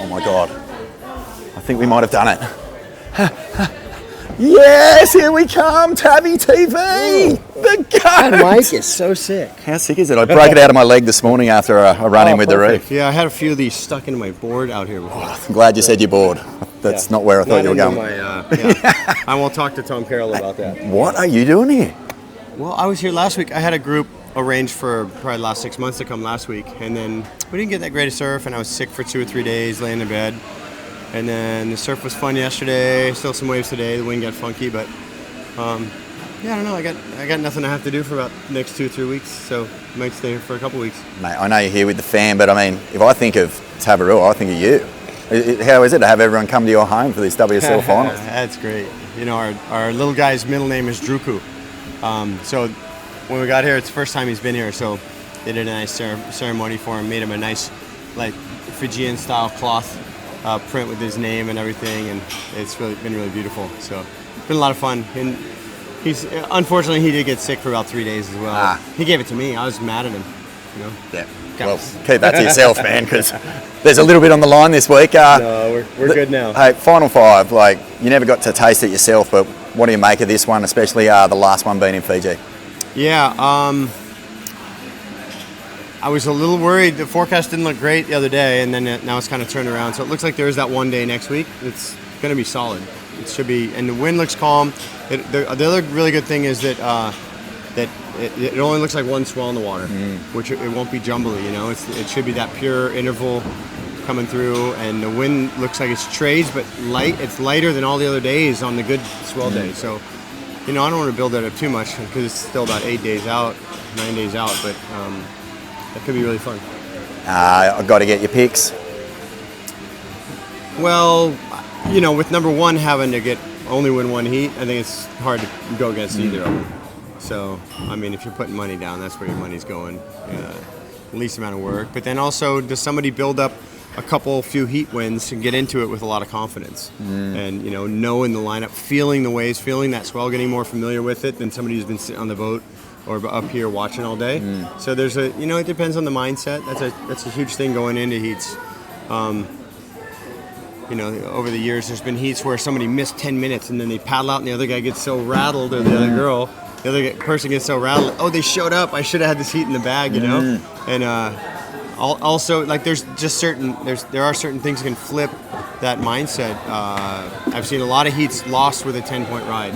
Oh my God. I think we might have done it. Yes, here we come, Tabby TV. The That goat. mic is so sick. How sick is it? I broke it out of my leg this morning after a run-in with the reef. Yeah, I had a few of these stuck in my board out here before. I'm glad you said you're bored. That's not where I thought you were going. I won't talk to Tom Carroll about that. What are you doing here? Well, I was here last week. I had a group arranged for probably the last 6 months to come last week, and then we didn't get that great a surf, and I was sick for 2 or 3 days, laying in bed. And then the surf was fun yesterday. Still some waves today. The wind got funky, but yeah, I don't know. I got nothing to have to do for about the next 2 or 3 weeks, so I might stay here for a couple weeks. Mate, I know you're here with the fam, but I mean, if I think of Tabarua, I think of you. How is it to have everyone come to your home for this WSL Finals? That's great. You know, our little guy's middle name is Druku. So when we got here, it's the first time he's been here, so they did a nice ceremony for him, made him a nice, like, Fijian-style cloth print with his name and everything, and it's been really beautiful. So it's been a lot of fun. And unfortunately, he did get sick for about 3 days as well. He gave it to me. I was mad at him. You know? Yeah. Well, keep that to yourself, man, because there's a little bit on the line this week. No, we're good now. Hey, Final Five, like, you never got to taste it yourself, but what do you make of this one, especially the last one being in Fiji? Yeah, I was a little worried. The forecast didn't look great the other day, and then now it's kind of turned around. So it looks like there is that one day next week. It's going to be solid. It should be, and the wind looks calm. The other really good thing is that it only looks like one swell in the water, which it won't be jumbly. You know, it should be that pure interval coming through, and the wind looks like it's trades, but light. It's lighter than all the other days on the good swell day. So, you know, I don't want to build that up too much because it's still about 8 days out, 9 days out, but that could be really fun. I've got to get your picks. Well, you know, with number one having to only win one heat, I think it's hard to go against either of them. So, I mean, if you're putting money down, that's where your money's going. Least amount of work. But then also, does somebody build up a few heat wins and get into it with a lot of confidence? And, you know, knowing the lineup, feeling the waves, feeling that swell, getting more familiar with it than somebody who's been sitting on the boat or up here watching all day. So there's it depends on the mindset. That's a huge thing going into heats. You know, over the years, there's been heats where somebody missed 10 minutes and then they paddle out and the other guy gets so rattled, or the other girl, the other person gets so rattled, oh, they showed up, I should have had this heat in the bag, you know? And also, like, there are certain things that can flip that mindset. I've seen a lot of heats lost with a 10-point ride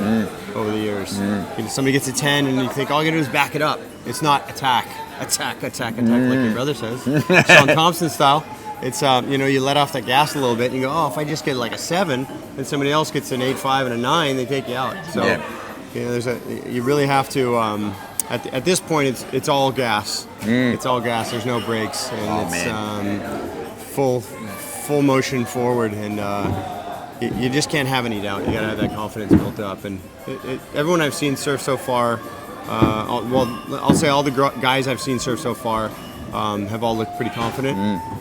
over the years. You know, somebody gets a 10 and you think all you gotta do is back it up. It's not attack, like your brother says. Sean Thompson style. It's, you know, you let off the gas a little bit and you go, oh, if I just get like a 7 and somebody else gets an 8.5 and a 9, they take you out. So, you know, you really have to, at this point, it's all gas. It's all gas. There's no brakes. And full motion forward. And you just can't have any doubt. You got to have that confidence built up. And everyone I've seen surf so far, I'll say all the guys I've seen surf so far, have all looked pretty confident.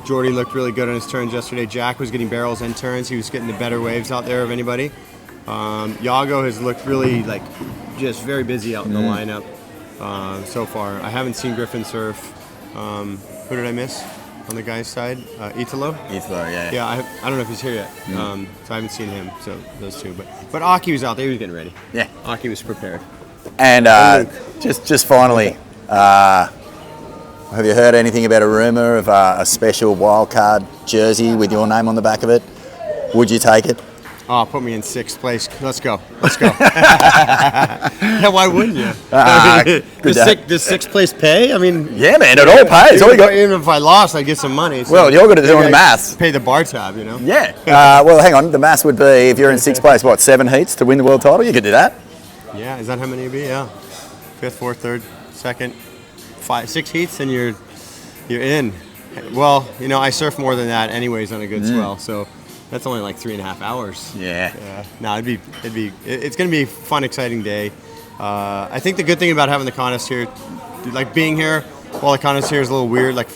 Jordy looked really good on his turns yesterday. Jack was getting barrels and turns. He was getting the better waves out there of anybody. Yago has looked really, like, just very busy out in the lineup so far. I haven't seen Griffin surf. Who did I miss on the guy's side? Italo? Italo, yeah. Yeah, I don't know if he's here yet. So I haven't seen him, so those two. But Aki was out there. He was getting ready. Yeah. Aki was prepared. And just finally, have you heard anything about a rumour of a special wildcard jersey with your name on the back of it? Would you take it? Oh, put me in 6th place. Let's go. Yeah, why wouldn't you? Does 6th place pay? I mean, yeah, man, it all pays. Even if I lost, I'd get some money. So well, you're going to do the maths. Pay the bar tab, you know? Yeah. Well, hang on. The maths would be, if you're in 6th place, what, 7 heats to win the world title? You could do that. Yeah, is that how many it'd be? Yeah. 5th, 4th, 3rd, 2nd, 5, 6 heats, and you're in. Well, you know, I surf more than that anyways on a good swell, so that's only like 3.5 hours. Yeah. No, it's going to be a fun, exciting day. I think the good thing about having the contest here, like being here while the contest here is a little weird. Like if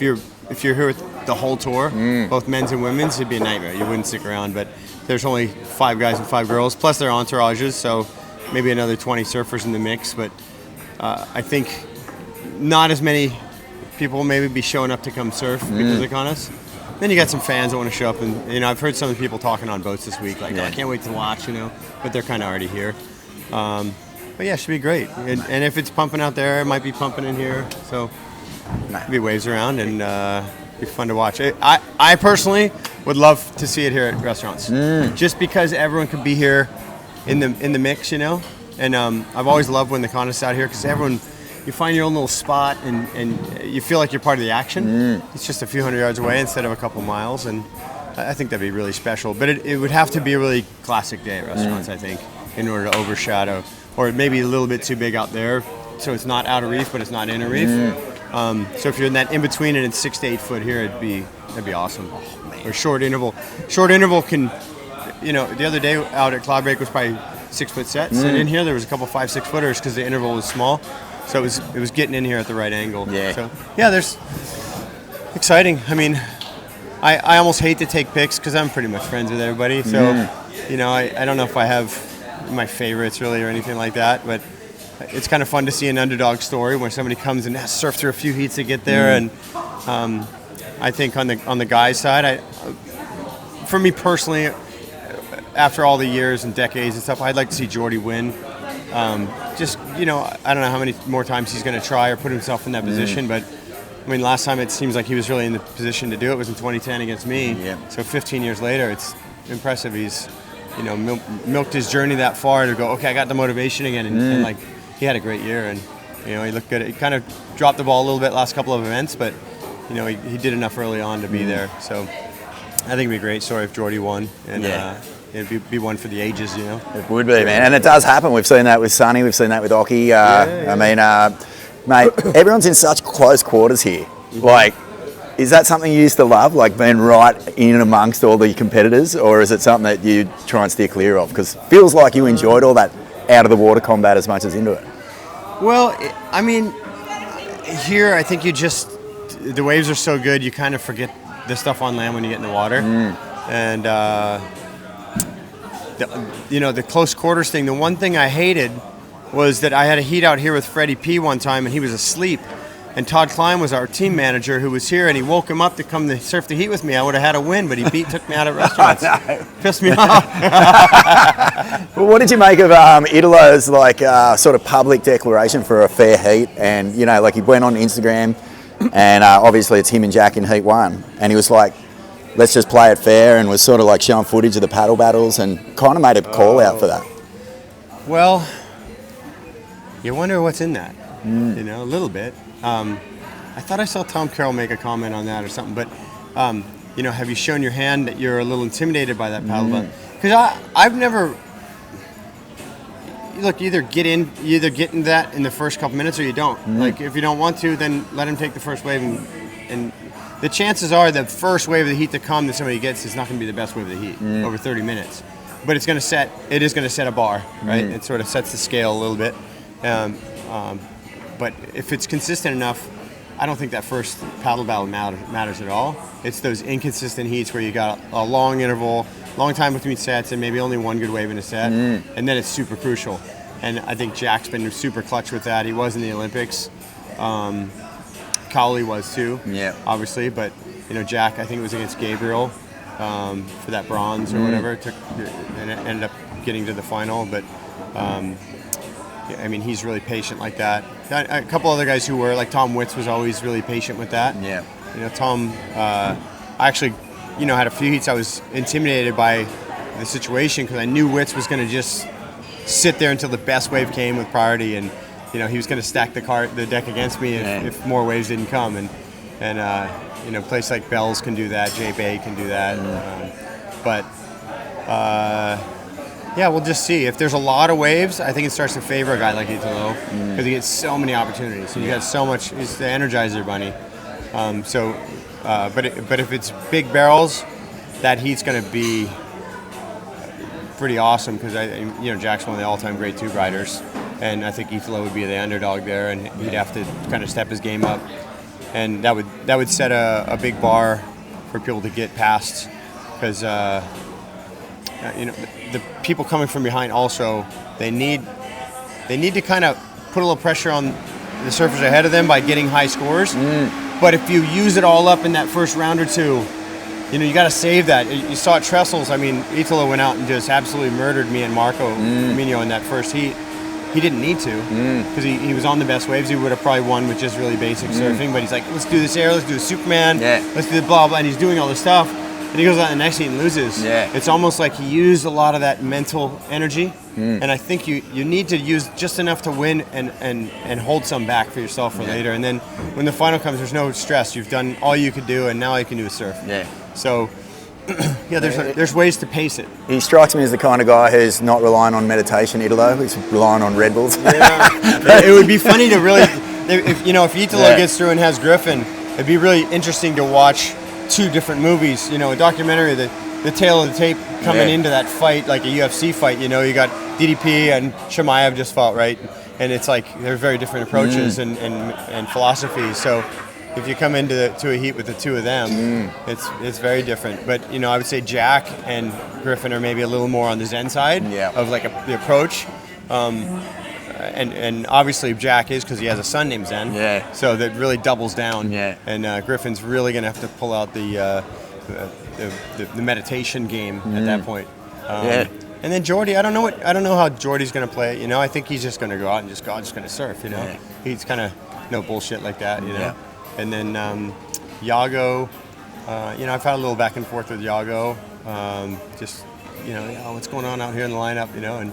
you're here with the whole tour, both men's and women's, it'd be a nightmare. You wouldn't stick around. But there's only 5 guys and 5 girls, plus their entourages, so maybe another 20 surfers in the mix. But I think not as many people maybe be showing up to come surf because of the contest. Then you got some fans that want to show up, and I've heard some of the people talking on boats this week, like, I can't wait to watch, but they're kind of already here. But yeah, it should be great. And if it's pumping out there, it might be pumping in here. So there'll be waves around, and be fun to watch. I personally would love to see it here at Restaurants, just because everyone could be here in the mix, And I've always loved when the contests out here, because everyone, you find your own little spot, and you feel like you're part of the action. It's just a few hundred yards away instead of a couple miles, and I think that'd be really special. But it would have to be a really classic day at Restaurants, I think, in order to overshadow, or maybe a little bit too big out there, so it's not out of reef, but it's not in a reef. So if you're in that in between and it's 6 to 8 foot here, that'd be awesome. Or short interval. Short interval can, the other day out at Cloudbreak was probably 6 foot sets, and in here there was a couple 5-6 footers because the interval was small, so it was getting in here at the right angle. Yeah. So there's exciting. I mean, I almost hate to take picks because I'm pretty much friends with everybody. So I don't know if I have my favorites really or anything like that, but it's kind of fun to see an underdog story where somebody comes and has to surf through a few heats to get there. And I think on the guys' side, for me personally, after all the years and decades and stuff, I'd like to see Jordy win. Just, I don't know how many more times he's going to try or put himself in that position, but I mean, last time it seems like he was really in the position to do it was in 2010 against me. Yeah. So 15 years later, it's impressive. He's, milked his journey that far to go, okay, I got the motivation again. And like, he had a great year, and, he looked good. He kind of dropped the ball a little bit last couple of events, but, he did enough early on to be there. So I think it'd be a great story if Jordy won. And, it'd be one for the ages, It would be, man. And it does happen. We've seen that with Sonny. We've seen that with Oki. I mean, mate, everyone's in such close quarters here. Like, is that something you used to love, like being right in amongst all the competitors, or is it something that you try and steer clear of? Because it feels like you enjoyed all that out-of-the-water combat as much as into it. Well, I mean, here I think the waves are so good, you kind of forget the stuff on land when you get in the water. And, the close quarters thing, the one thing I hated was that I had a heat out here with Freddie P one time, and he was asleep. And Todd Klein was our team manager who was here, and he woke him up to come to surf the heat with me. I would have had a win, but he took me out of Restaurants. Pissed me off. Well, what did you make of Italo's sort of public declaration for a fair heat? And, he went on Instagram, and obviously it's him and Jack in heat one. And he was like, let's just play it fair, and was sort of like showing footage of the paddle battles and kind of made a call out for that. Well, you wonder what's in that, a little bit. I thought I saw Tom Carroll make a comment on that or something, but, have you shown your hand that you're a little intimidated by that paddle battle? Because I've never, look, either get into that in the first couple minutes or you don't. Like, if you don't want to, then let him take the first wave, and the chances are the first wave of the heat to come that somebody gets is not going to be the best wave of the heat over 30 minutes. But it is going to set a bar, right? It sort of sets the scale a little bit. But if it's consistent enough, I don't think that first paddle battle matters at all. It's those inconsistent heats where you got a long interval, long time between sets, and maybe only one good wave in a set, and then it's super crucial. And I think Jack's been super clutch with that. He was in the Olympics. Cowley was too, obviously. But Jack, I think it was against Gabriel for that bronze or whatever. And it ended up getting to the final, but. I mean, he's really patient like that. A couple other guys who were, like Tom Witz was always really patient with that. Yeah. Tom, I actually, had a few heats I was intimidated by the situation because I knew Witz was going to just sit there until the best wave came with priority, and, he was going to stack the deck against me if more waves didn't come. And places like Bell's can do that, J Bay can do that. Yeah, we'll just see. If there's a lot of waves, I think it starts to favor a guy like Italo because he gets so many opportunities. He got so much. He's the Energizer Bunny. But if it's big barrels, that heat's going to be pretty awesome because Jack's one of the all-time great tube riders, and I think Italo would be the underdog there, and he'd have to kind of step his game up, and that would set a big bar for people to get past because. The people coming from behind also, they need to kind of put a little pressure on the surfers ahead of them by getting high scores. But if you use it all up in that first round or two, you got to save that. You saw at Trestles. I mean, Italo went out and just absolutely murdered me and Marco Mino in that first heat. He didn't need to because he was on the best waves. He would have probably won with just really basic surfing. But he's like, let's do this air, let's do a Superman, let's do the blah blah, and he's doing all this stuff. And he goes out in the next heat and loses. Yeah. It's almost like he used a lot of that mental energy. And I think you need to use just enough to win and hold some back for yourself for later. And then when the final comes, there's no stress. You've done all you could do, and now all you can do is surf. Yeah. So, there's ways to pace it. He strikes me as the kind of guy who's not relying on meditation, Italo. He's relying on Red Bulls. It would be funny to really, if Italo gets through and has Griffin, it'd be really interesting to watch 2 different movies. A documentary, the tale of the tape coming into that fight, like a UFC fight. You got DDP and Chimaev just fought, right? And it's like they're very different approaches and philosophies. So if you come into a heat with the 2 of them, it's very different. But I would say Jack and Griffin are maybe a little more on the Zen side of like the approach. And obviously Jack is because he has a son named Zen. Yeah. So that really doubles down. Yeah. And Griffin's really going to have to pull out the meditation game at that point. And then Jordy, I don't know how Jordy's going to play it. I think he's just going to go out and just going to surf. He's kind of no bullshit like that. Yeah. And then Yago, I've had a little back and forth with Yago. Just what's going on out here in the lineup. And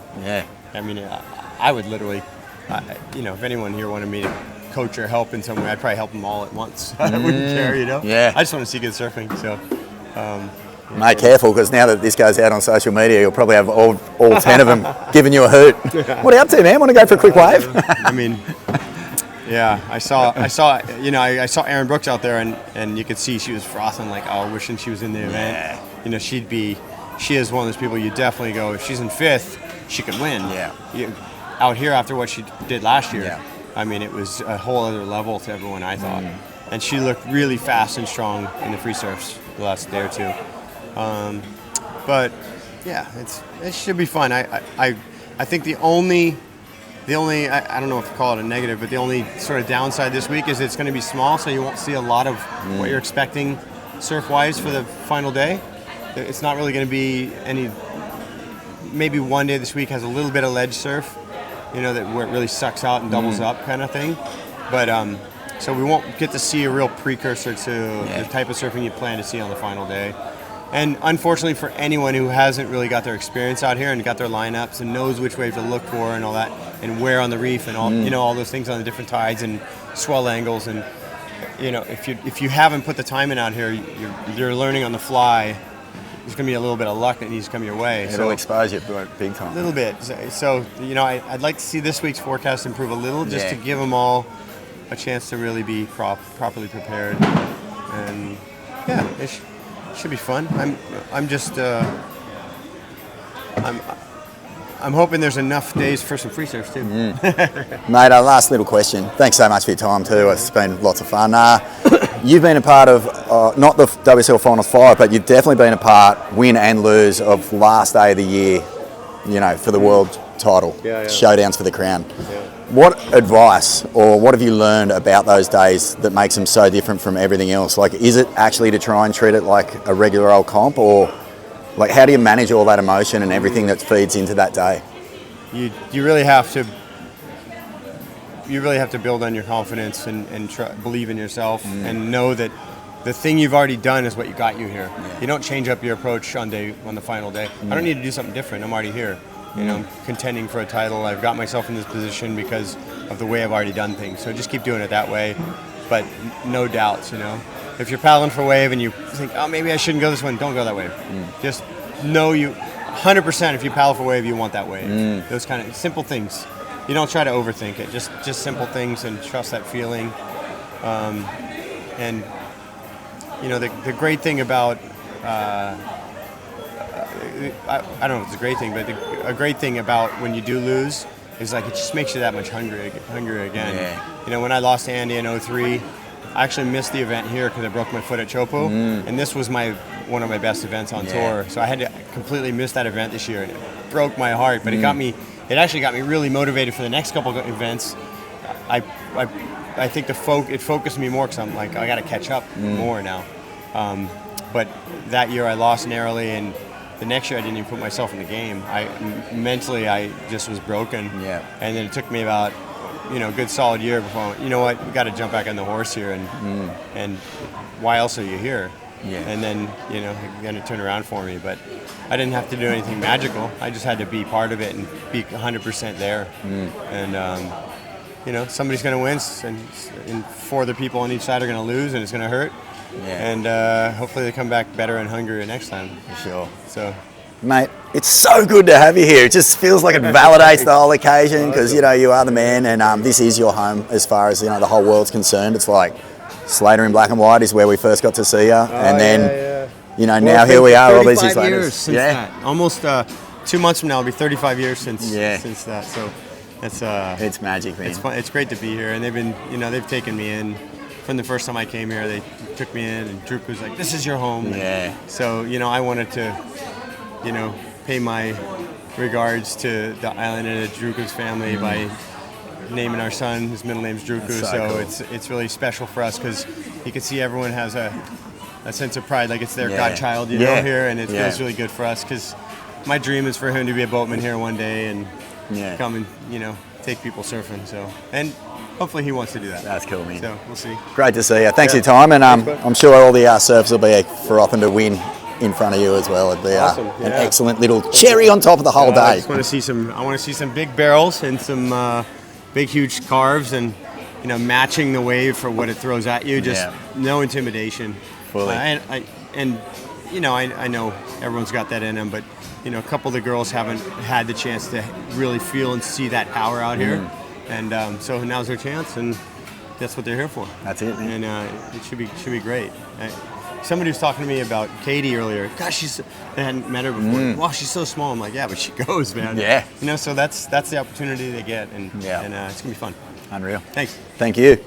I mean, I would literally, if anyone here wanted me to coach or help in some way, I'd probably help them all at once. I wouldn't care, Yeah. I just want to see good surfing. So. Mate, careful, because now that this goes out on social media, you'll probably have all 10 of them giving you a hoot. What are you up to, man? Want to go for a quick wave? I mean, yeah, I saw Aaron Brooks out there, and you could see she was frothing, like, wishing she was in the event. She is one of those people you definitely go, if she's in 5th, she could win. Yeah. Out here after what she did last year, I mean, it was a whole other level to everyone, I thought. And she looked really fast and strong in the free surfs the last day or 2. But yeah, it should be fun. I think the only I don't know if to call it a negative, but the only sort of downside this week is it's going to be small, so you won't see a lot of what you're expecting surf-wise for the final day. It's not really going to be any. Maybe one day this week has a little bit of ledge surf, that where it really sucks out and doubles up kind of thing. But so we won't get to see a real precursor to the type of surfing you plan to see on the final day. And unfortunately for anyone who hasn't really got their experience out here and got their lineups and knows which wave to look for and all that, and where on the reef and all all those things on the different tides and swell angles, and if you haven't put the time in out here, you're learning on the fly. There's going to be a little bit of luck that needs to come your way. It'll expose you big time. A little bit. So I'd like to see this week's forecast improve a little, just to give them all a chance to really be properly prepared. And it should be fun. I'm just I'm hoping there's enough days for some free surfs too. Mate, our last little question. Thanks so much for your time too. It's been lots of fun. You've been a part of, not the WSL Finals 5, but you've definitely been a part, win and lose, of last day of the year, for the world title, showdowns for the crown. Yeah. What advice or what have you learned about those days that makes them so different from everything else? Like, is it actually to try and treat it like a regular old comp, or like how do you manage all that emotion and everything that feeds into that day? You really have to. You really have to build on your confidence and believe in yourself and know that the thing you've already done is what you got you here. Yeah. You don't change up your approach on the final day. I don't need to do something different. I'm already here. I'm contending for a title. I've got myself in this position because of the way I've already done things. So just keep doing it that way. But no doubts, If you're paddling for a wave and you think, maybe I shouldn't go this one, don't go that wave. Just know 100% if you paddle for a wave, you want that wave. Those kind of simple things. You don't try to overthink it. Just simple things and trust that feeling. And the great thing about I don't know if it's a great thing, but a great thing about when you do lose is like it just makes you that much hungrier again. Yeah. When I lost to Andy in 2003, I actually missed the event here because I broke my foot at Chopo, and this was one of my best events on tour. So I had to completely miss that event this year, and it broke my heart. But it actually got me really motivated for the next couple of events. I think it focused me more because I'm like, I got to catch up more now. but that year I lost narrowly, and the next year I didn't even put myself in the game. Mentally I just was broken. Yeah. And then it took me about a good solid year before I went, you know what, we got to jump back on the horse here, and why else are you here? Yeah. And then it kind of turned around for me, but I didn't have to do anything magical. I just had to be part of it and be 100% there. And somebody's going to win, and 4 other people on each side are going to lose, and it's going to hurt. Yeah. And hopefully they come back better and hungrier next time. For sure. So, mate, it's so good to have you here. It just feels like it validates the whole occasion because, you are the man, and this is your home as far as, the whole world's concerned. It's like Slater in black and white is where we first got to see you. And then, now here we are all these years later. Years since that. Almost 2 months from now, it'll be 35 years since that. So that's it's magic, man. It's fun. It's great to be here, and they've been, they've taken me in. From the first time I came here, they took me in, and Drew was like, "This is your home." Yeah. So I wanted to, pay my regards to the island and the Druka's family by naming our son. His middle name's Druku, so cool. It's really special for us because you can see everyone has a sense of pride, like it's their godchild, here, and it feels really good for us because my dream is for him to be a boatman here one day and come and take people surfing. So and hopefully he wants to do that. That's cool, man. So we'll see. Great to see you. Thanks for your time, and I'm sure all the surfers will be frothing to win in front of you as well. It'd be awesome. An excellent little cherry on top of the whole day. I want to see some big barrels and some big, huge carves, and matching the wave for what it throws at you. Just no intimidation. Fully. I know everyone's got that in them, but a couple of the girls haven't had the chance to really feel and see that power out here, and so now's their chance, and that's what they're here for. That's it, man. And it should be great. Somebody was talking to me about Katie earlier. Gosh, they hadn't met her before. Wow, she's so small. I'm like, yeah, but she goes, man. Yeah. So that's the opportunity they get, and it's gonna be fun. Unreal. Thanks. Thank you.